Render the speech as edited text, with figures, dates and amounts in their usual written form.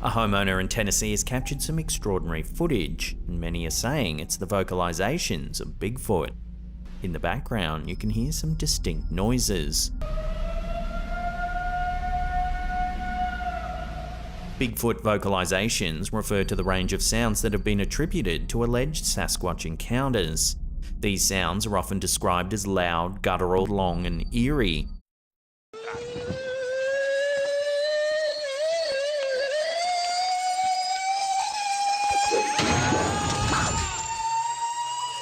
A homeowner in Tennessee has captured some extraordinary footage, and many are saying it's the vocalizations of Bigfoot. In the background, you can hear some distinct noises. Bigfoot vocalizations refer to the range of sounds that have been attributed to alleged Sasquatch encounters. These sounds are often described as loud, guttural, long, and eerie,